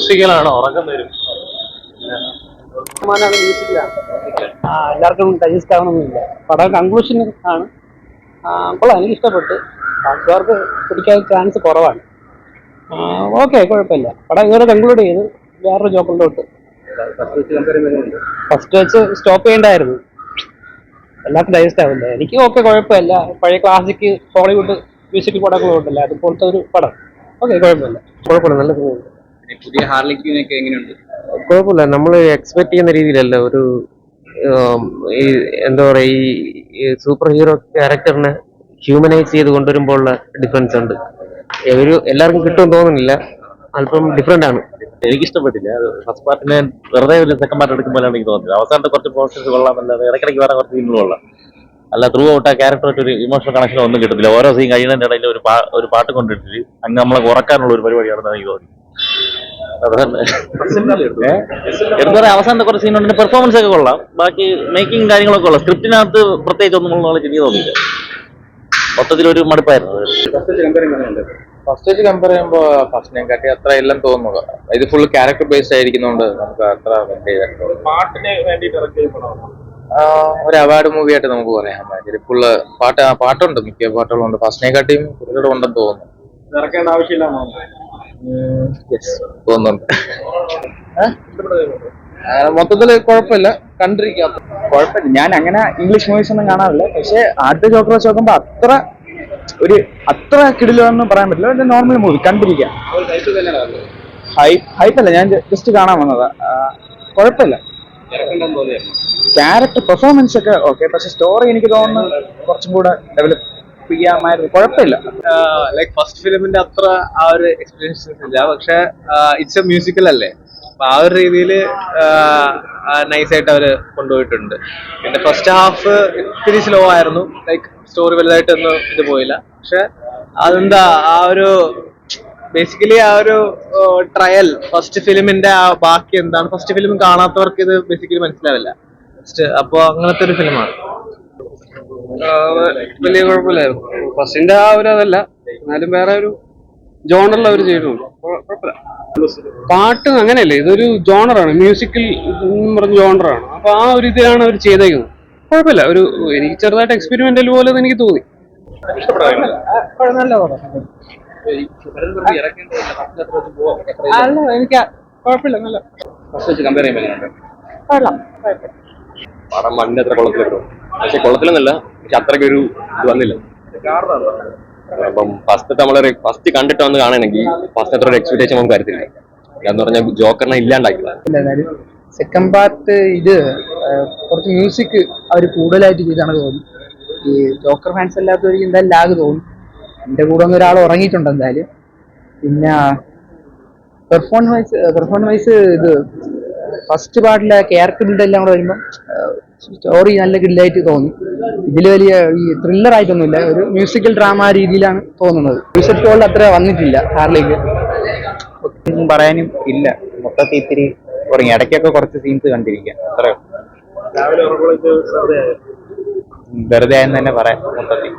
മ്യൂസിക്കലാണോ ഉറക്കം വരും? എല്ലാവർക്കും ഡൈജസ്റ്റ് ആവണമെന്നില്ല. പടം കൺക്ലൂഷൻ ആണ്. കൊള്ളാം, എനിക്ക് ഇഷ്ടപ്പെട്ടു. ബാക്കിയവർക്ക് പിടിക്കാൻ ചാൻസ് കുറവാണ്. ഓക്കെ, കുഴപ്പമില്ല. പടം ഇതുവരെ കൺക്ലൂഡ് ചെയ്ത് വേറൊരു ജോക്കറിലോട്ട്. ഫസ്റ്റ് വെച്ച് സ്റ്റോപ്പ് ചെയ്യേണ്ടായിരുന്നു. എല്ലാവർക്കും ഡൈജസ്റ്റ് ആവില്ല. എനിക്ക് ഓക്കെ, കുഴപ്പമില്ല. പഴയ ക്ലാസിക് ഹോളിവുഡ് മ്യൂസിക് പടമൊക്കെ ഉണ്ടല്ലോ, അതുപോലത്തെ ഒരു പടം. ഓക്കെ, കുഴപ്പമില്ല. നല്ല പുതിയ ഹാർലി ക്വീനൊക്കെ എങ്ങനെയുണ്ട്? കുഴപ്പമില്ല. നമ്മൾ എക്സ്പെക്ട് ചെയ്യുന്ന രീതിയിലല്ല ഒരു ഈ എന്താ പറയാ, ഈ സൂപ്പർ ഹീറോ ക്യാരക്ടറിനെ ഹ്യൂമനൈസ് ചെയ്ത് കൊണ്ടുവരുമ്പോഴുള്ള ഡിഫറൻസ് ഉണ്ട്. എല്ലാവർക്കും കിട്ടുമെന്ന് തോന്നുന്നില്ല. അല്പം ഡിഫറെന്റ് ആണ്. എനിക്കിഷ്ടപ്പെട്ടില്ല. ഫസ്റ്റ് പാർട്ടിനെ വെറുതെ ഒരു സെക്കൻഡ് പാർട്ട് എടുക്കുമ്പോഴാണ് എനിക്ക് തോന്നുന്നത്. അവസാനത്തെ കുറച്ച് പോർഷൻസ് കൊള്ളാമല്ലാതെ ഇടയ്ക്കിടയ്ക്ക് വേറെ കുറച്ച് സീനുകൾ കൊള്ളാം. അല്ല, ത്രൂ ഔട്ട് ആ ക്യാരക്ടറായിട്ട് ഒരു ഇമോഷണൽ കണക്ഷൻ ഒന്നും കിട്ടുന്നില്ല. ഓരോ സീൻ കഴിയുന്നതിന്റെ ഇടയിൽ ഒരു പാട്ട് കൊണ്ടിട്ടിട്ട് അങ്ങ് നമ്മളെ ഉറക്കാനുള്ള ഒരു പരിപാടിയാണെന്ന് എനിക്ക് തോന്നി. എന്താ പറയാ, അവസാനത്തെ കുറച്ച് സീൻ ഉണ്ട്. പെർഫോമൻസ് ഒക്കെ കൊള്ളാം. ബാക്കി മേക്കിംഗ് കാര്യങ്ങളൊക്കെ കൊള്ളാം. സ്ക്രിപ്റ്റിനകത്ത് പ്രത്യേകിച്ച് ഒന്നും എനിക്ക് തോന്നിയില്ല. മൊത്തത്തിലൊരു മടുപ്പായിരുന്നു. ഫസ്റ്റ് വെച്ച് കമ്പയർ ചെയ്യുമ്പോൾ ഫസ്റ്റിനെ കാട്ടി അത്ര ഇല്ലെന്ന് തോന്നുന്നു. ഇത് ഫുൾ ക്യാരക്ടർ ബേസ്ഡ് ആയിരിക്കുന്നതുകൊണ്ട് നമുക്ക് അത്ര പാട്ടിന് വേണ്ടിയിട്ട് ഇറക്കിയ പടമാണ്. ഒരു അവാർഡ് മൂവി ആയിട്ട് നമുക്ക് പറയാം. ഫുള്ള് പാട്ടുണ്ട്, മിക്ക പാട്ടുകളുണ്ട്. ഫസ്റ്റിനെ കാട്ടിയും കുറച്ചുകൂടെ ഉണ്ടെന്ന് തോന്നുന്നു. ഇറക്കേണ്ട ആവശ്യമില്ലാന്നോ തോന്നുന്നുണ്ട്. മൊത്തത്തില് കുഴപ്പമില്ല, കണ്ടിരിക്കാം. കുഴപ്പമില്ല. ഞാൻ അങ്ങനെ ഇംഗ്ലീഷ് മൂവീസ് ഒന്നും കാണാറില്ല. പക്ഷെ ആദ്യത്തെ ജോക്കർ വെച്ച് നോക്കുമ്പോ അത്ര കിടിലെന്ന് പറയാൻ പറ്റില്ല. ഒരു നോർമൽ മൂവി കണ്ടിരിക്കാം. ഹൈപ്പല്ല, ഞാൻ ജസ്റ്റ് കാണാൻ വന്നതാ. കുഴപ്പമില്ല. ക്യാരക്ടർ പെർഫോമൻസ് ഒക്കെ ഓക്കെ, പക്ഷെ സ്റ്റോറി എനിക്ക് തോന്നുന്നു കുറച്ചും കൂടെ ഡെവലപ്പ് ചെയ്യാമായിരുന്നു. കുഴപ്പമില്ല. ലൈക് ഫസ്റ്റ് ഫിലിമിന്റെ അത്ര ആ ഒരു എക്സ്പീരിയൻസ് ഇല്ല. പക്ഷെ ഇറ്റ്സ് എ മ്യൂസിക്കൽ അല്ലേ, അപ്പൊ ആ ഒരു രീതിയിൽ നൈസായിട്ട് അവര് കൊണ്ടുപോയിട്ടുണ്ട്. പിന്നെ ഫസ്റ്റ് ഹാഫ് ഇത്തിരി സ്ലോ ആയിരുന്നു. ലൈക്ക് സ്റ്റോറി വലുതായിട്ടൊന്നും ഇത് പോയില്ല. പക്ഷെ അതെന്താ ആ ഒരു ബേസിക്കലി ആ ഒരു ട്രയൽ ഫസ്റ്റ് ഫിലിമിന്റെ ആ ബാക്കി എന്താണ്, ഫസ്റ്റ് ഫിലിം കാണാത്തവർക്ക് ഇത് ബേസിക്കലി മനസ്സിലാവില്ല. അപ്പൊ അങ്ങനത്തെ ഒരു ഫിലിമാണ്. വലിയ കുഴപ്പമില്ലായിരുന്നു. ഫസ്റ്റിന്റെ ആ ഒരു അതല്ല, എന്നാലും വേറെ ഒരു ജോണറിൽ അവർ ചെയ്തിട്ടുണ്ട്. കുഴപ്പമില്ല. പാട്ട് അങ്ങനെയല്ലേ, ഇതൊരു ജോണറാണ്, മ്യൂസിക്കൽ പറഞ്ഞ ജോണറാണ്. അപ്പൊ ആ ഒരു ഇതിലാണ് അവർ ചെയ്തേക്കുന്നത്. കുഴപ്പമില്ല. എനിക്ക് ചെറുതായിട്ട് എക്സ്പെരിമെന്റൽ പോലെ എനിക്ക് തോന്നി. നല്ല പടം. അല്ല, എനിക്ക് കുഴപ്പമില്ല. നല്ല പടം മണ്ണിന് അത്ര കൊള്ളത്തിലിട്ടു. പക്ഷെ കൊള്ളത്തിലെന്നല്ല, പക്ഷെ അത്രയ്ക്കൊരു ഇത് വന്നില്ല. അപ്പം ഫസ്റ്റ് കണ്ടിട്ട് വന്ന് കാണണമെങ്കിൽ ഫസ്റ്റ് അത്ര ഒരു എക്സ്പെക്ടേഷൻ നമുക്ക് വരത്തില്ല. എന്ന് പറഞ്ഞാൽ ജോക്കറിനെ ഇല്ലാണ്ടാക്കില്ല. സെക്കൻഡ് പാർട്ട് ഇത് കുറച്ച് മ്യൂസിക് അവർ കൂടുതലായിട്ട് ചെയ്താണ് തോന്നി. ഈ ജോക്കർ ഫാൻസ് അല്ലാത്തവർക്ക് എന്തായാലും ലാഗ് തോന്നും. എൻ്റെ കൂടെ ഒന്ന് ഒരാൾ ഉറങ്ങിയിട്ടുണ്ട് എന്തായാലും. പിന്നെ പെർഫോമൻസ് ഇത് ഫസ്റ്റ് പാർട്ടിലെ ക്യാരക്ടർ ബിൽഡ് എല്ലാം കൂടെ വരുമ്പോൾ സ്റ്റോറി നല്ല കിഡിലായിട്ട് തോന്നി. ഇതിൽ വലിയ ഈ ത്രില്ലർ ആയിട്ടൊന്നുമില്ല, ഒരു മ്യൂസിക്കൽ ഡ്രാമ രീതിയിലാണ് തോന്നുന്നത്. മ്യൂസിക് ടോളിൽ അത്ര വന്നിട്ടില്ല ഹാർലിക്ക്. ഒന്നും പറയാനും ഇല്ല. മൊത്തത്തിൽ ഇത്തിരി കുറഞ്ഞു. ഇടയ്ക്കൊക്കെ കുറച്ച് സീൻസ് കണ്ടിരിക്കാം. അത്രയോ വെറുതെ ആയെന്ന് തന്നെ പറയാം മൊത്തത്തിൽ.